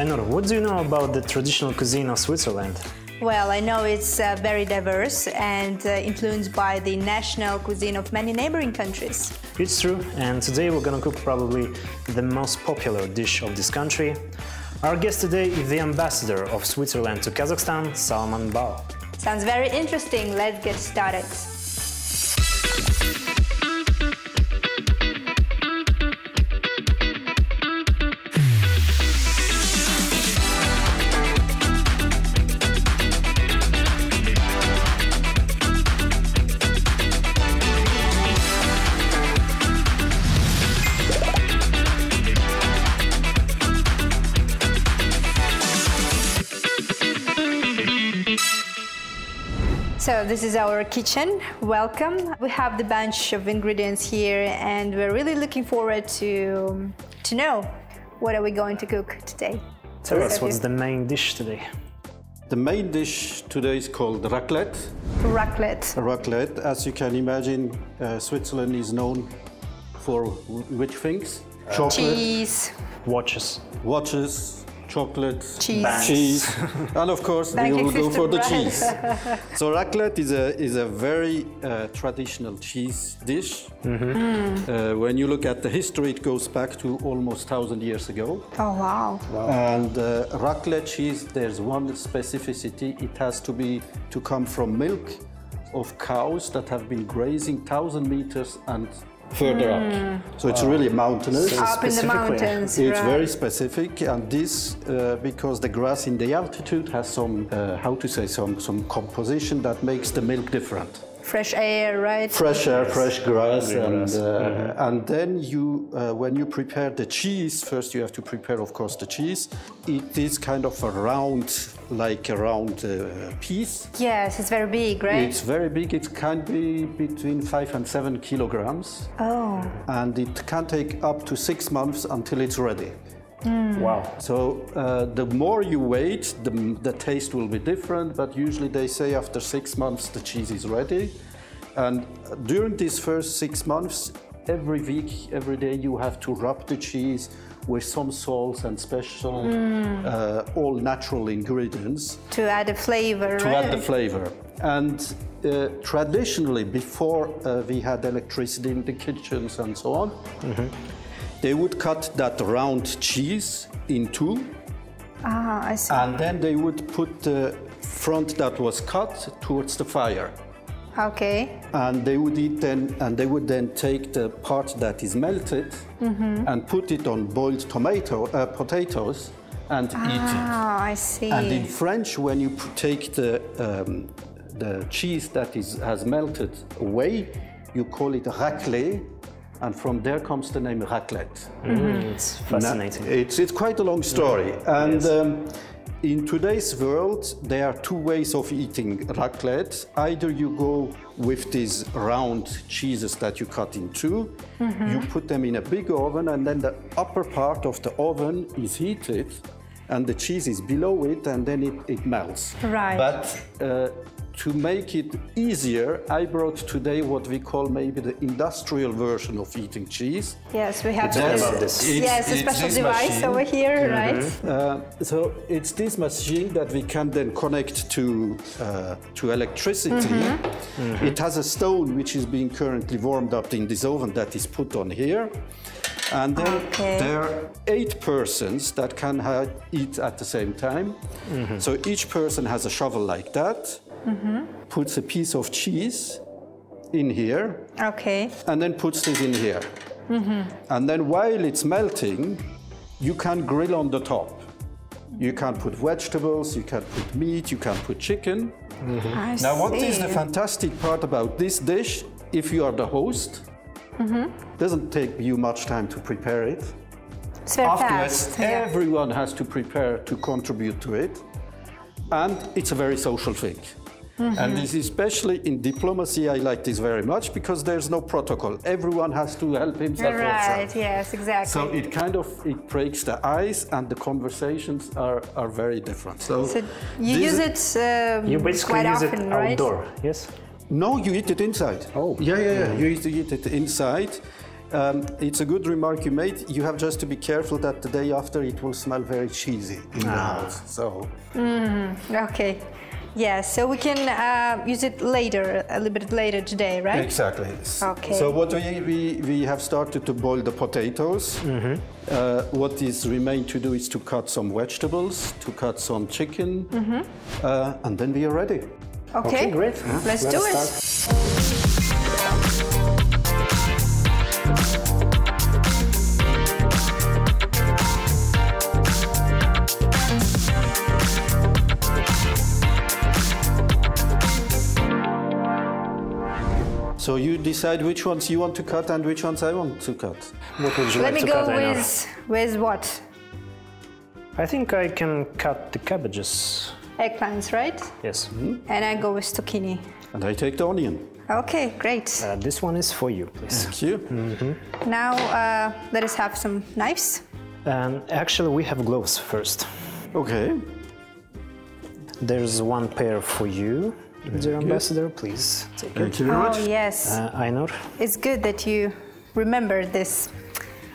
Ainur, what do you know about the traditional cuisine of Switzerland? Well, I know it's very diverse and influenced by the national cuisine of many neighboring countries. It's true, and today we're gonna cook probably the most popular dish of this country. Our guest today is the ambassador of Switzerland to Kazakhstan, Salman Bal. Sounds very interesting. Let's get started. So this is our kitchen. Welcome. We have the bunch of ingredients here and we're really looking forward to know what are we going to cook today. Tell us, what's the main dish today? The main dish today is called raclette. Raclette. Raclette, as you can imagine, Switzerland is known for which things? Chocolate. Cheese. Watches. Chocolate, cheese, and of course we will go for the cheese. So raclette is a very traditional cheese dish. When you look at the history, it goes back to almost 1,000 years ago. Oh wow! And raclette cheese, there's one specificity: it has to come from milk of cows that have been grazing 1,000 meters and further up. So it's really mountainous. Up in the mountains. It's very specific, and this because the grass in the altitude has some some composition that makes the milk different. Fresh air, right? Fresh air, fresh grass, and then you when you prepare the cheese, first you have to prepare, of course, the cheese. It is kind of a round piece. Yes, it's very big, right? It's very big. It can be between 5 and 7 kilograms. Oh. And it can take up to 6 months until it's ready. Wow. So the more you wait, the taste will be different, but usually they say after 6 months the cheese is ready. And during these first 6 months, every week, every day, you have to rub the cheese with some salts and special, all natural ingredients. To add a flavor, To add the flavor. And traditionally, before we had electricity in the kitchens and so on, they would cut that round cheese in two. Ah, I see. And then they would put the front that was cut towards the fire. Okay. And they would would then take the part that is melted and put it on boiled potatoes and eat it. Ah, I see. And in French, when you take the cheese that has melted away, you call it raclette. And from there comes the name raclette. It's fascinating. Now, it's quite a long story. And in today's world, there are two ways of eating raclette. Either you go with these round cheeses that you cut in two, you put them in a big oven, and then the upper part of the oven is heated, and the cheese is below it, and then it melts. Right. But to make it easier, I brought today what we call maybe the industrial version of eating cheese. Yes, we have this. Yes, a special device machine over here, right? So it's this machine that we can then connect to electricity. It has a stone which is being currently warmed up in this oven that is put on here. And then there are 8 persons that can eat at the same time. So each person has a shovel like that, puts a piece of cheese in here, and then puts it in here. And then while it's melting, you can grill on the top. You can put vegetables, you can put meat, you can put chicken. Now what is the fantastic part about this dish, if you are the host, doesn't take you much time to prepare it. It's very Afterwards, fast. everyone has to prepare to contribute to it. And it's a very social thing. And this, especially in diplomacy, I like this very much because there's no protocol. Everyone has to help himself. Right, yes, exactly. So it breaks the ice, and the conversations are very different. So you use it you basically quite use often, it outdoor, right? yes? No, you eat it inside. Oh. Yeah. You eat it inside. It's a good remark you made. You have just to be careful that the day after it will smell very cheesy in the house. So. Okay. Yeah, so we can use it later, a little bit later today, right? Exactly. Okay. So what we have started to boil the potatoes. What is remain to do is to cut some vegetables, to cut some chicken, and then we are ready. Okay, great. Let's do it. So you decide which ones you want to cut and which ones I want to cut. What would you Let like me to go cut, with what? I think I can cut the cabbages. Eggplants, right? Yes. And I go with zucchini. And I take the onion. Okay, great. This one is for you, please. Thank you. Now let us have some knives. And actually, we have gloves first. Okay. There's one pair for you, dear ambassador. Please take it. Thank you very much. Oh yes, Ainur. it's good that you remember this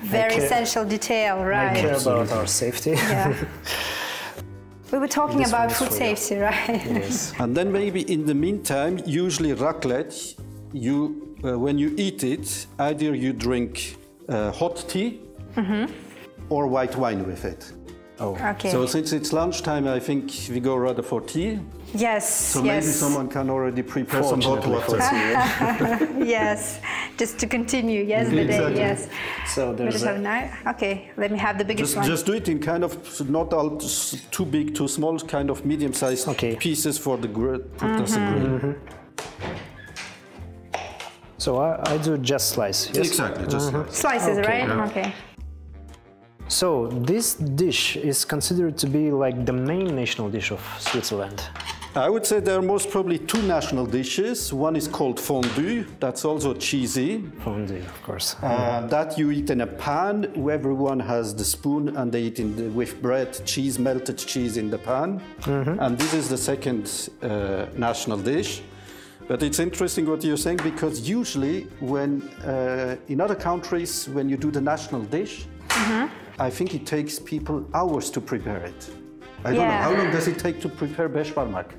very essential detail, right? I care about our safety. Yeah. We were talking This about one is food for you. safety, right? Yes. And then maybe in the meantime, usually raclette, when you eat it, either you drink hot tea or white wine with it. Oh. Okay. So since it's lunchtime, I think we go rather for tea. Yes. So maybe someone can already prepare some hot Fortunately water. Yes. Just to continue. Yes, the day. Exactly. Yes. So Let there's us have a knife. Okay. Let me have the biggest one. Just do it in kind of not all too big, too small, kind of medium-sized pieces for the grill. So I do just slice. Yes? Exactly. Just Slices, right? Yeah. Okay. So this dish is considered to be like the main national dish of Switzerland. I would say there are most probably two national dishes. One is called fondue. That's also cheesy. Fondue, of course. That you eat in a pan. Everyone has the spoon and they eat with bread, cheese, melted cheese in the pan. And this is the second national dish. But it's interesting what you're saying because usually when in other countries when you do the national dish, I think it takes people hours to prepare it. I don't know, how long does it take to prepare beşparmak?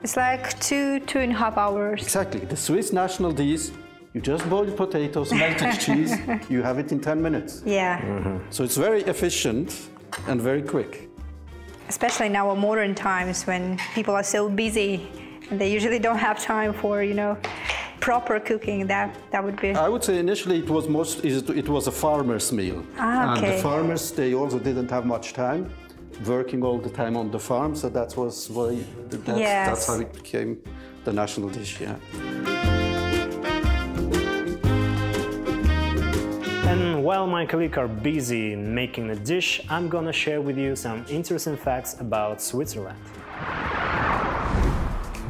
It's like 2.5 hours. Exactly. The Swiss national dish, you just boil potatoes, melted cheese, you have it in 10 minutes. Yeah. So it's very efficient and very quick. Especially in our modern times when people are so busy and they usually don't have time for, proper cooking. That would be. I would say initially it was a farmer's meal. Ah, okay. And the farmers, they also didn't have much time, working all the time on the farm, so that's how it became the national dish, yeah. And while my colleagues are busy making the dish, I'm gonna share with you some interesting facts about Switzerland.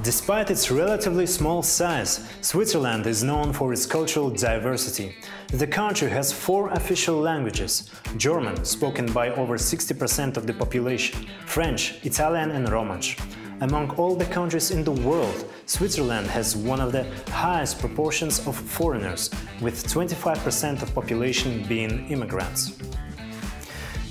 Despite its relatively small size, Switzerland is known for its cultural diversity. The country has 4 official languages: German, spoken by over 60% of the population, French, Italian and Romansh. Among all the countries in the world, Switzerland has one of the highest proportions of foreigners, with 25% of population being immigrants.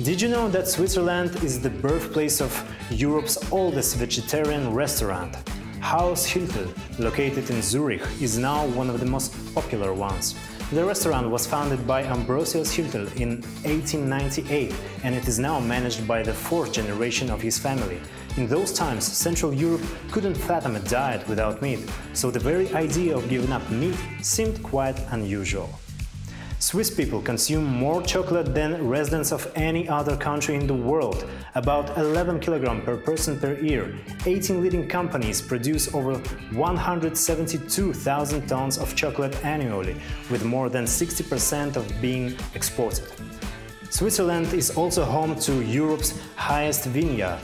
Did you know that Switzerland is the birthplace of Europe's oldest vegetarian restaurant? Haus Hiltel, located in Zurich, is now one of the most popular ones. The restaurant was founded by Ambrosius Hiltel in 1898 and it is now managed by the 4th generation of his family. In those times, Central Europe couldn't fathom a diet without meat, so the very idea of giving up meat seemed quite unusual. Swiss people consume more chocolate than residents of any other country in the world, about 11 kg per person per year. 18 leading companies produce over 172,000 tons of chocolate annually, with more than 60% of being exported. Switzerland is also home to Europe's highest vineyard.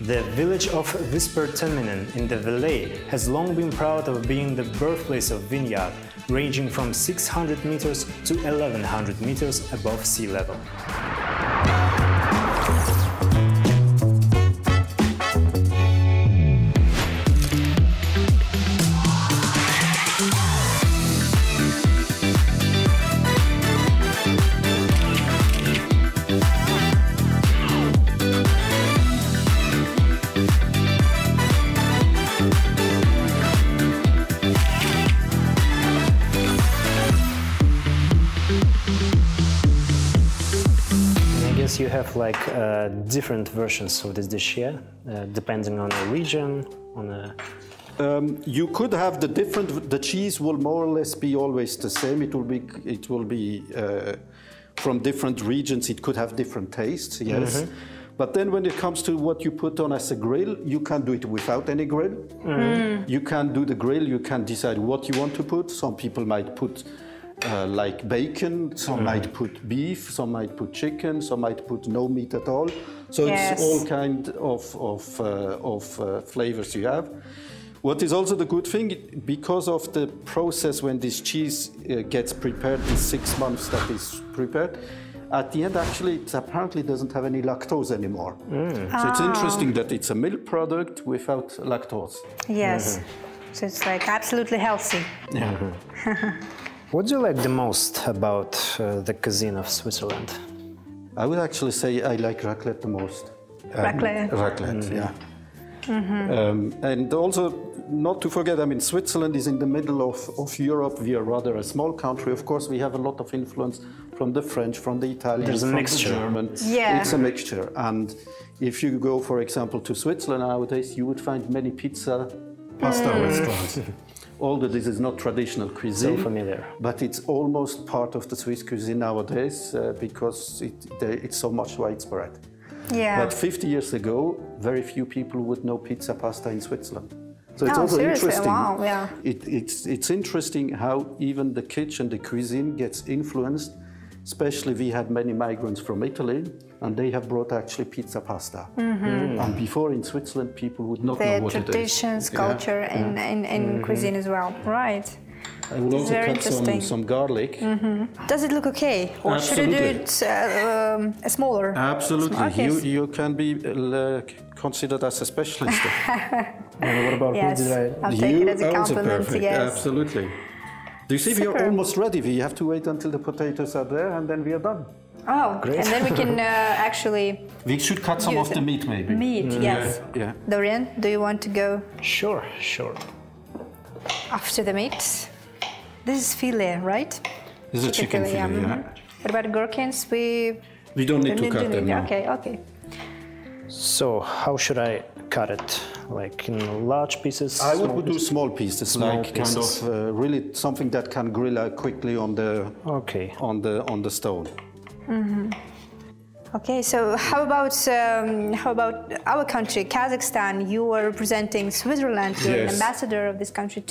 The village of Vispertönminen in the Valais has long been proud of being the birthplace of vineyard, ranging from 600 meters to 1100 meters above sea level. have like different versions of this dish here, depending on the region, on a... You could have the cheese will more or less be always the same. It will be from different regions. It could have different tastes, yes. Mm-hmm. But then when it comes to what you put on as a grill, you can do it without any grill. Mm-hmm. You can do the grill, you can decide what you want to put. Some people might put like bacon, some might put beef, some might put chicken, some might put no meat at all. So it's all kind of flavors you have. What is also the good thing, because of the process when this cheese gets prepared, the 6 months that is prepared, at the end actually it apparently doesn't have any lactose anymore. So it's interesting that it's a milk product without lactose. Yes, so it's like absolutely healthy. Yeah. What do you like the most about the cuisine of Switzerland? I would actually say I like raclette the most. Raclette? Raclette, yeah. And also, not to forget, I mean, Switzerland is in the middle of Europe. We are rather a small country. Of course, we have a lot of influence from the French, from the Italian, from the German. Yeah. It's a mixture. And if you go, for example, to Switzerland nowadays, you would find many pasta restaurants. Although this is not traditional cuisine, So familiar. but it's almost part of the Swiss cuisine nowadays because it's so much widespread. Yeah. But 50 years ago, very few people would know pizza pasta in Switzerland. So it's Oh, also seriously? interesting. Wow, yeah. It's interesting how even the kitchen, the cuisine gets influenced. Especially we had many migrants from Italy, and they have brought actually pizza pasta. And before in Switzerland, people would not know what it is. The traditions, culture, and cuisine as well. Right. I will also very cut some garlic. Does it look okay, or should I do it smaller? Absolutely. Okay. You can be considered as a specialist. And what about Yes, food? I'll take it as a also compliment. perfect. Yes. Absolutely. Do you see, we are almost ready. We have to wait until the potatoes are there, and then we are done. Oh, great. And then we can actually We should cut some of the meat, maybe. meat. Yes. Yeah. Dorian, do you want to go Sure. after the meat? This is filet, right? This is a chicken fillet, yeah. What about gherkins? We don't need to cut them now. Okay. So how should I cut it? Like in large pieces? I small would do pieces? small pieces, Small like pieces. kind of really something that can grill out quickly on the on the stone. Okay, so how about our country, Kazakhstan? You are representing Switzerland. You're an Yes. ambassador of this country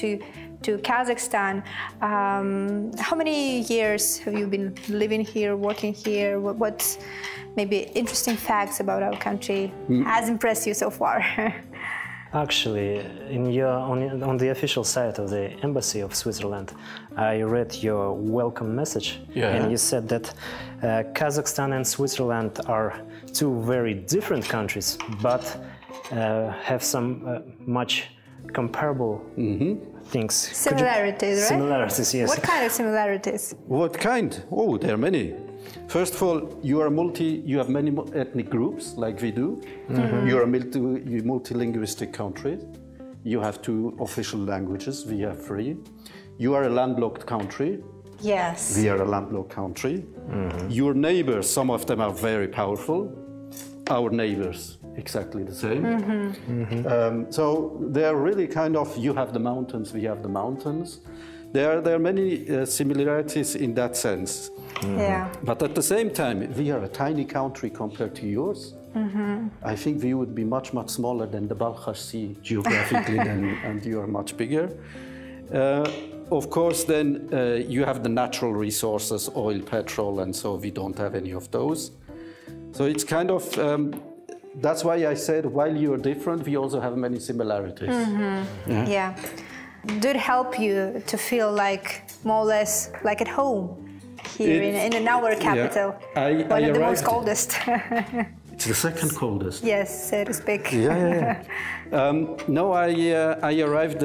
to Kazakhstan. How many years have you been living here, working here? What maybe interesting facts about our country has impressed you so far? Actually, on the official site of the Embassy of Switzerland, I read your welcome message, and you said that Kazakhstan and Switzerland are two very different countries, but have some much comparable things. Similarities, right? Similarities, yes. What kind of similarities? What kind? Oh, there are many. First of all, you have many ethnic groups, like we do. You are a multilingualistic country. You have 2 official languages, we have 3. You are a landlocked country. Yes. We are a landlocked country. Your neighbors, some of them are very powerful. Our neighbors, exactly the same. So they are really kind of, you have the mountains, we have the mountains. There are many similarities in that sense. Yeah. But at the same time, we are a tiny country compared to yours. I think we would be much, much smaller than the Balkh Sea geographically, and you are much bigger. Of course, then you have the natural resources, oil, petrol, and so we don't have any of those. So it's kind of, that's why I said, while you're different, we also have many similarities. Yeah. Did it help you to feel like more or less like at home here in our capital? One of the most coldest. It's the second coldest. Yes, so to speak. No, I arrived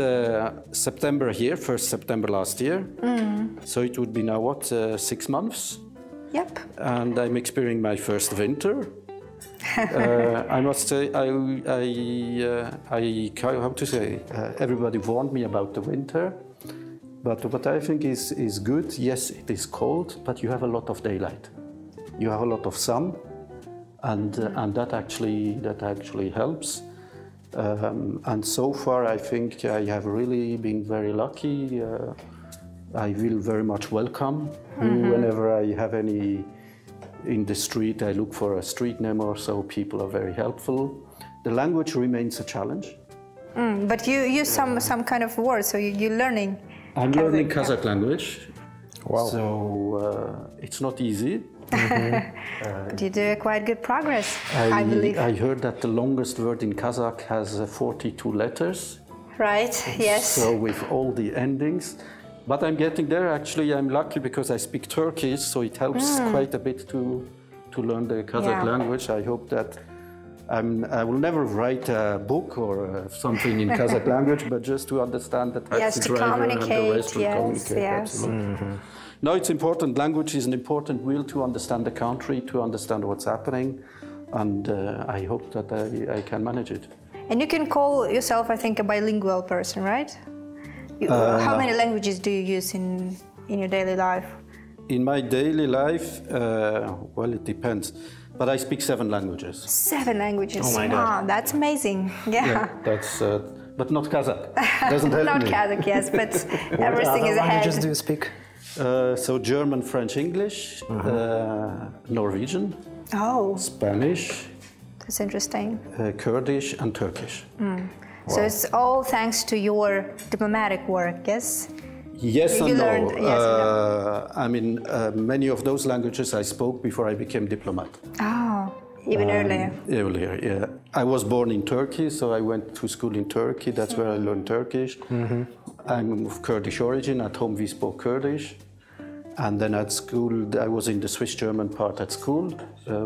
September here, 1st September last year. So it would be now, what, 6 months? Yep. And I'm experiencing my first winter. I must say, how to say, everybody warned me about the winter. But what I think is good, yes, it is cold, but you have a lot of daylight. You have a lot of sun. and that actually helps. And so far, I think I have really been very lucky. I feel very much welcome. Whenever I have any in the street, I look for a street name or so. People are very helpful. The language remains a challenge. But you use some kind of words, so you're learning. I'm learning Kazakh language. Wow. So it's not easy. But you do quite good progress, I believe. I heard that the longest word in Kazakh has 42 letters. Right, yes. So with all the endings. But I'm getting there. Actually, I'm lucky because I speak Turkish, so it helps quite a bit to learn the Kazakh language. I hope that I will never write a book or something in Kazakh language, but just to understand the taxi driver and the rest to communicate. No, it's important. Language is an important wheel to understand the country, to understand what's happening, and I hope that I can manage it. And you can call yourself, I think, a bilingual person, right? How many languages do you use in your daily life? In my daily life, well, it depends. But I speak 7 languages. 7 languages. Oh my God. Wow, that's amazing. Yeah. That's, but not Kazakh. Doesn't help not me. Kazakh, yes, but everything is ahead. What languages do you speak? So German, French, English, Norwegian, Spanish. That's interesting. Kurdish and Turkish. Wow. So it's all thanks to your diplomatic work, yes? Yes and no. Yes and no. I mean, many of those languages I spoke before I became diplomat. Oh, even earlier. Earlier, yeah. I was born in Turkey, so I went to school in Turkey. That's where I learned Turkish. I'm of Kurdish origin. At home we spoke Kurdish. And then at school, I was in the Swiss-German part at school,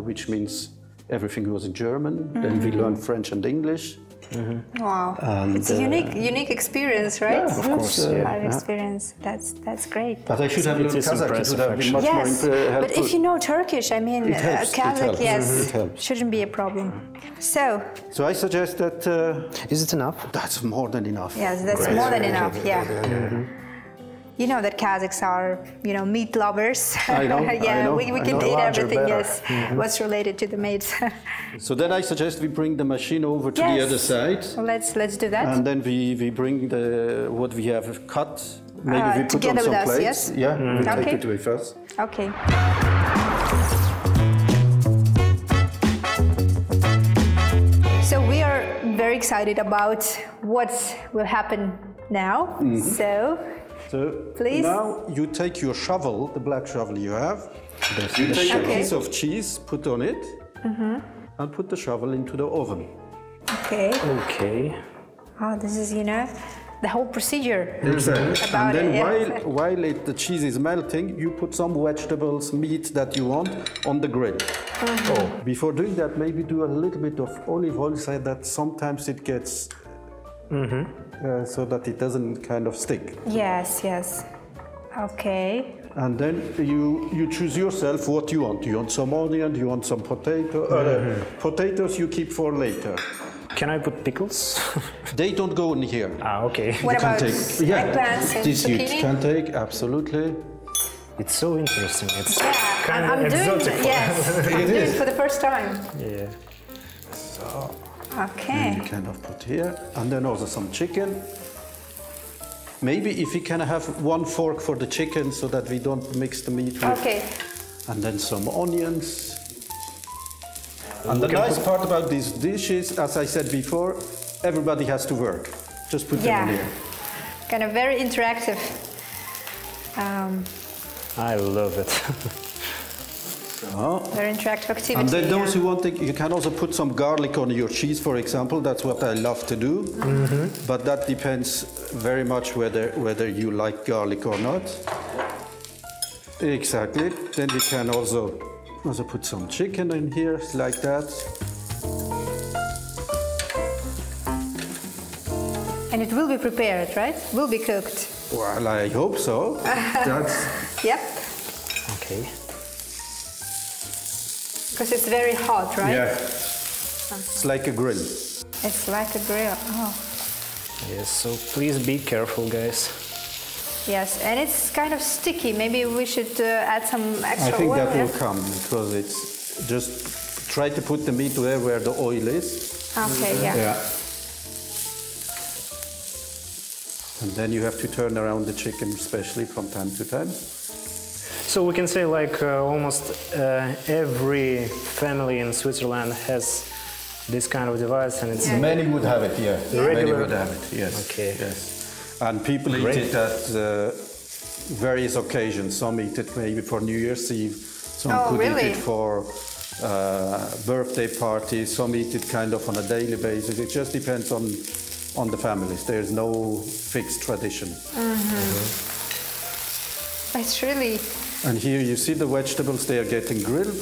which means everything was in German. Then we learned French and English. Wow, it's a unique experience, right? Yeah, of course. Experience. That's great. But I should have learned Kazakh. It would have been much more helpful. But if you know Turkish, I mean, Kazakh, yes, shouldn't be a problem. So I suggest that. Is it enough? That's more than enough. Yes, that's more than enough. Yeah. You know that Kazakhs are, meat lovers. I know. I know, we can eat everything. Yes, what's related to the meat. So then I suggest we bring the machine over to the other side. Well, let's do that. And then we bring what we have cut. Maybe we put on some plates. Yes? Yeah, we take it with us. Okay. So we are very excited about what will happen now. So please. Now you take your shovel, the black shovel you have. You take a piece of cheese, put on it, and put the shovel into the oven. Okay. Okay. Oh, this is, the whole procedure. Exactly. And then while the cheese is melting, you put some vegetables, meat that you want on the grill. Before doing that, maybe do a little bit of olive oil so that sometimes it gets... so that it doesn't kind of stick. Yes. Okay. And then you choose yourself what you want. You want some onion, you want some potato. Potatoes you keep for later. Can I put pickles? They don't go in here. Okay. What about eggplants and this zucchini? you can take, absolutely. It's so interesting. It's kind of exotic. I'm doing it for the first time. Yeah. So. Okay. You kind of put here, and then also some chicken. Maybe if we can have 1 fork for the chicken so that we don't mix the meat with. Okay. And then some onions. And the nice part about these dishes, as I said before, everybody has to work. Just put them in here. Kind of very interactive. I love it. Very interactive activity. And then those who want, you can also put some garlic on your cheese, for example. That's what I love to do. But that depends very much whether you like garlic or not. Exactly. Then we can also put some chicken in here, like that. And it will be prepared, right? Will be cooked. Well, I hope so. Yep. Okay. Because it's very hot, right? Yeah. It's like a grill. It's like a grill. Oh. Yes, so please be careful, guys. Yes, and it's kind of sticky. Maybe we should add some extra oil. I think that will come because it's just Try to put the meat where the oil is. Okay, yeah. Yeah. And then you have to turn around the chicken, especially from time to time. So we can say like almost every family in Switzerland has this kind of device, and it's Many would have it, yeah. Regular. Many would have it, yes. Okay. Yes. And people eat it at various occasions. Some eat it maybe for New Year's Eve. Some could eat it for birthday parties. Some eat it kind of on a daily basis. It just depends on the families. There's no fixed tradition. It's really... And here you see the vegetables, they are getting grilled.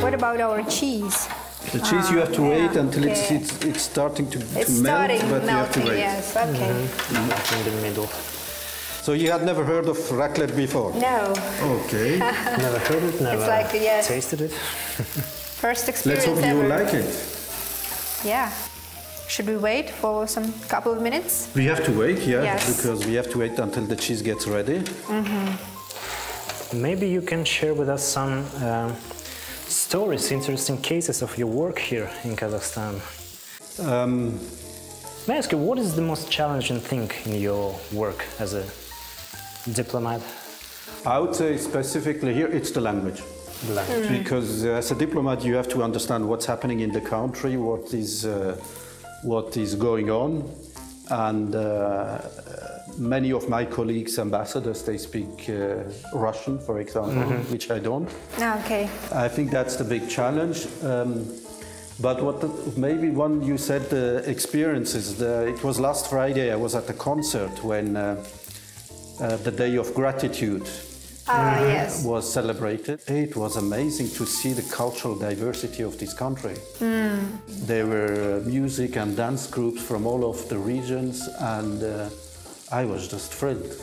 What about our cheese? The cheese you have to wait until it's starting to melt, but you have to wait. Yes, okay. in the middle. So you had never heard of raclette before? No. Okay. Never heard it, never tasted it. First experience Let's hope you will like it. Yeah. Should we wait for some couple of minutes? We have to wait, because we have to wait until the cheese gets ready. Maybe you can share with us some stories, interesting cases of your work here in Kazakhstan. May I ask you, what is the most challenging thing in your work as a diplomat? I would say specifically here, it's the language. Because as a diplomat, you have to understand what's happening in the country, what is going on. And many of my colleagues, ambassadors, they speak Russian, for example, which I don't. Okay. I think that's the big challenge. But maybe one you said the experiences. It was last Friday. I was at a concert when the Day of Gratitude was celebrated. It was amazing to see the cultural diversity of this country. There were music and dance groups from all of the regions, and I was just thrilled.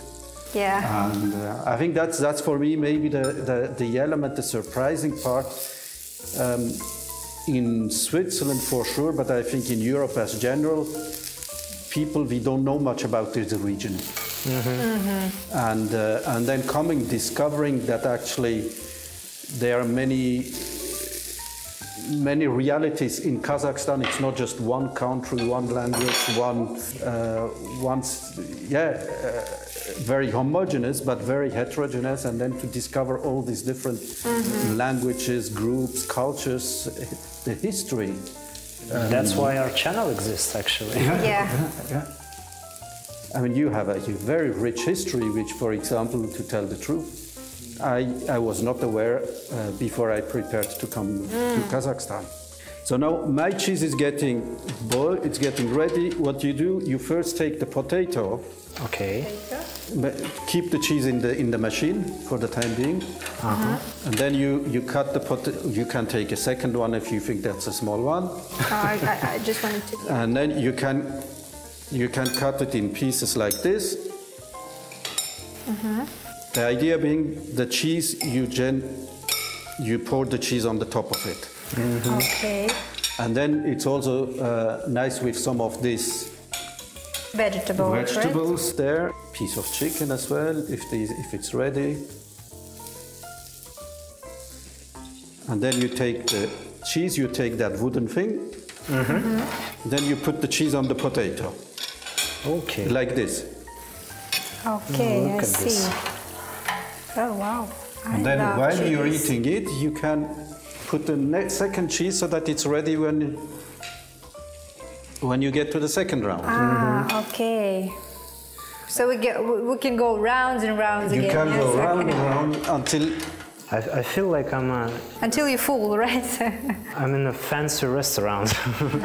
Yeah. And I think that's for me maybe the element, the surprising part. In Switzerland for sure, but I think in Europe as general, we don't know much about this region. And then discovering that actually there are many realities in Kazakhstan. It's not just one country, one language, very homogeneous, but very heterogeneous, and then to discover all these different languages, groups, cultures, the history. That's why our channel exists, actually. I mean, you have a very rich history, which, for example, to tell the truth, I was not aware before I prepared to come to Kazakhstan. So now my cheese is getting boiled, it's getting ready. What you do, you first take the potato. Okay. Keep the cheese in the machine for the time being. And then you cut the potato. You can take a second one if you think that's a small one. I just wanted to. And then you can cut it in pieces like this. The idea being the cheese, you pour the cheese on the top of it. Okay. And then it's also nice with some of these vegetables there. Piece of chicken as well, if it's ready. And then you take the cheese, you take that wooden thing. Then you put the cheese on the potato. Okay. Like this. Okay, I see. This. Oh, wow. And then while you're eating it, you can put the second cheese so that it's ready when you get to the second round. Okay. So we can go rounds and rounds again. You can go round and round until... I feel like I'm until you're full, right? I'm in a fancy restaurant.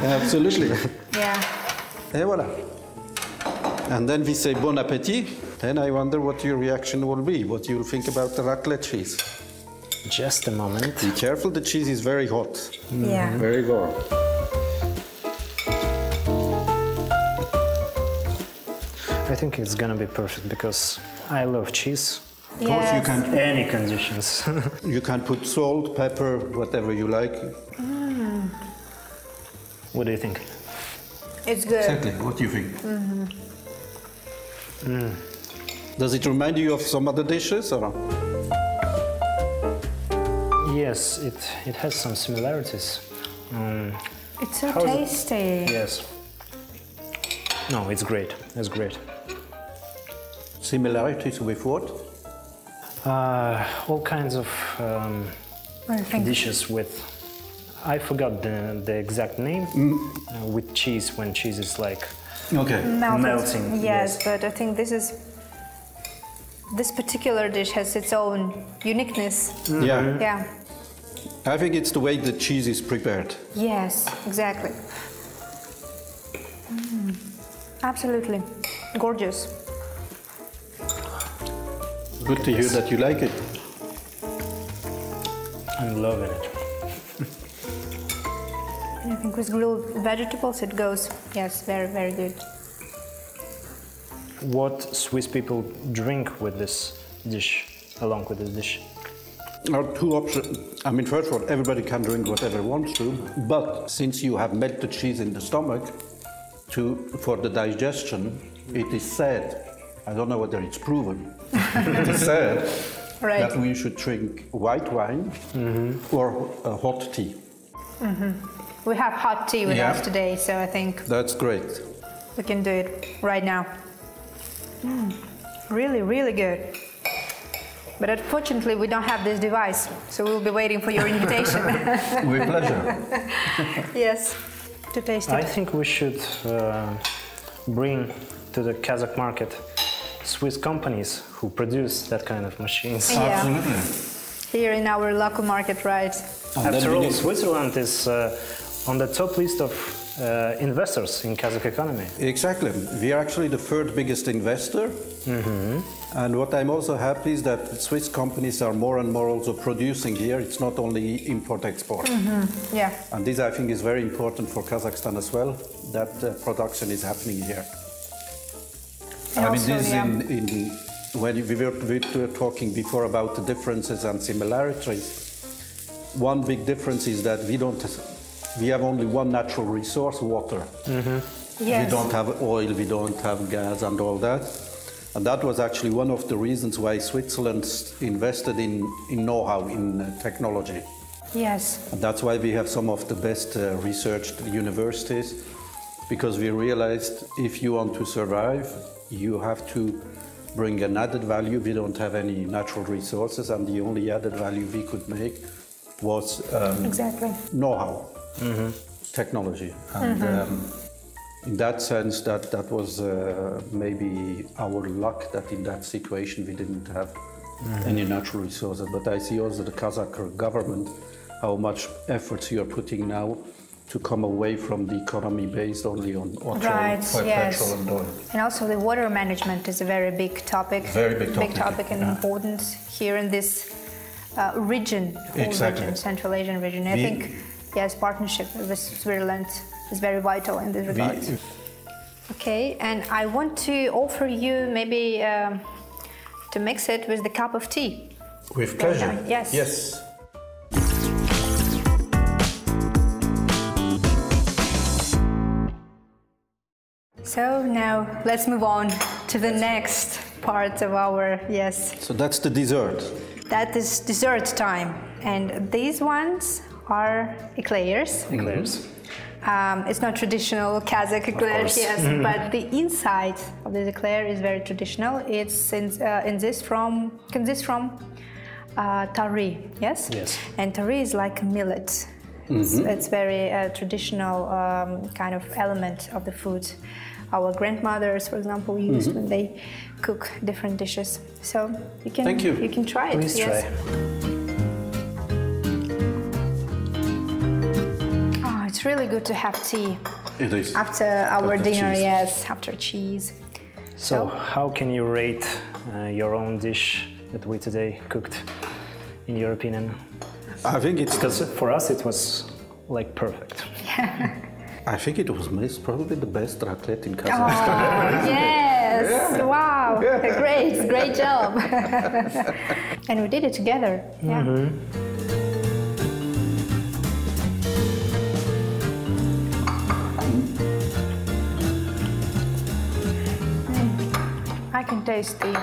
Absolutely. Yeah. Et voilà. And then we say bon appétit. Then I wonder what your reaction will be, what you'll think about the raclette cheese. Just a moment. Be careful, the cheese is very hot. Yeah. Very warm. I think it's gonna be perfect because I love cheese. Of course, you can any conditions. You can put salt, pepper, whatever you like. What do you think? It's good. Exactly. What do you think? Does it remind you of some other dishes? Or? Yes, it has some similarities. It's so tasty. Yes. No, it's great. It's great. Similarities with what? All kinds of dishes with, I forgot the exact name, with cheese, when cheese is like melting. Yes, but I think this particular dish has its own uniqueness. Yeah. Yeah. I think it's the way the cheese is prepared. Yes, exactly. Absolutely. Gorgeous. Good to hear that you like it. I'm loving it. And I think with grilled vegetables it goes, yes, very, very good. What Swiss people drink with this dish, along with this dish? There are two options. I mean, first of all, everybody can drink whatever wants to, but since you have melted cheese in the stomach, for the digestion, it is said, I don't know whether it's proven, it is said that we should drink white wine or hot tea. We have hot tea with us today, so I think that's great. We can do it right now. Really, really good. But unfortunately, we don't have this device, so we'll be waiting for your invitation. With pleasure. Yes, to taste it. I think we should bring to the Kazakh market Swiss companies who produce that kind of machines. Yeah. Absolutely. Here in our local market, right? After all, Switzerland is on the top list of investors in Kazakh economy. Exactly. We are actually the third biggest investor. And what I'm also happy is that Swiss companies are more and more also producing here. It's not only import-export. Yeah. And this, I think, is very important for Kazakhstan as well, that production is happening here. And I mean, also, this when we were talking before about the differences and similarities, one big difference is that we have only one natural resource, water. Yes. We don't have oil, we don't have gas and all that. And that was actually one of the reasons why Switzerland invested in know-how, in technology. Yes. And that's why we have some of the best researched universities, because we realized if you want to survive, you have to bring an added value. We don't have any natural resources, and the only added value we could make was know-how, technology. And in that sense, that was maybe our luck that in that situation we didn't have any natural resources. But I see also the Kazakh government, how much efforts you are putting now to come away from the economy based only on petrol and oil. And also the water management is a very big topic. Very big topic. Big topic and important here in this region, Central Asian region. I think, yes, partnership with Switzerland is very vital in this regard. Okay, and I want to offer you maybe to mix it with the cup of tea. With pleasure. Yes. Yes. So now let's move on to the next part of our, So that's the dessert. That is dessert time. And these ones are eclairs. It's not traditional Kazakh eclairs, but the inside of this eclair is very traditional. It consists from tari, yes? Yes. And tari is like a millet. It's very traditional kind of element of the food. Our grandmothers, for example, use when they cook different dishes. So you can try it. Please try. Oh, it's really good to have tea. It is. After our dinner, after cheese. So how can you rate your own dish that we today cooked, in your opinion? I think it's... Because for us it was like perfect. I think it was probably the best raclette in Kazakhstan. Oh, yes! Wow! Great job! And we did it together. I can taste the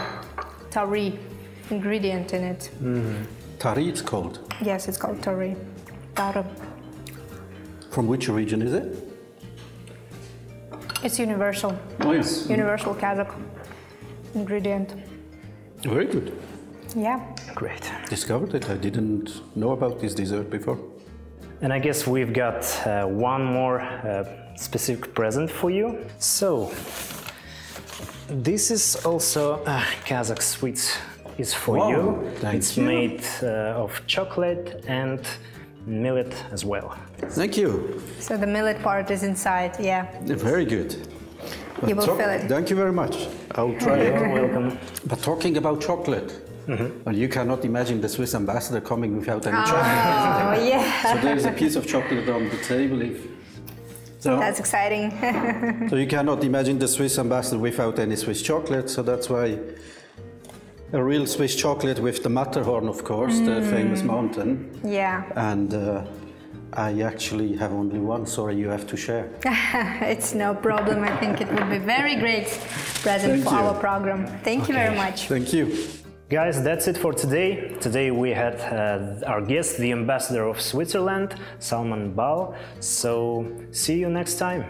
tari ingredient in it. Tari, it's called. Yes, it's called tari. Tarı. From which region is it? It's universal. Oh, yes. Universal Kazakh ingredient. Very good. Yeah. Great. Discovered it. I didn't know about this dessert before. And I guess we've got one more specific present for you. So, this is also a Kazakh sweet. Is for you. It's made of chocolate and millet as well. Thank you. So the millet part is inside, yeah. Very good. You will feel it. Thank you very much. I'll try it. You're welcome. But talking about chocolate, well, you cannot imagine the Swiss ambassador coming without any chocolate. Oh, yeah. So there is a piece of chocolate on the table. That's exciting. So you cannot imagine the Swiss ambassador without any Swiss chocolate. So that's why a real Swiss chocolate with the Matterhorn, of course, the famous mountain. Yeah. And I actually have only one. Sorry, you have to share. It's no problem. I think it would be a very great present for our program. Thank you very much. Thank you. Guys, that's it for today. Today we had our guest, the ambassador of Switzerland, Salman Bal. So see you next time.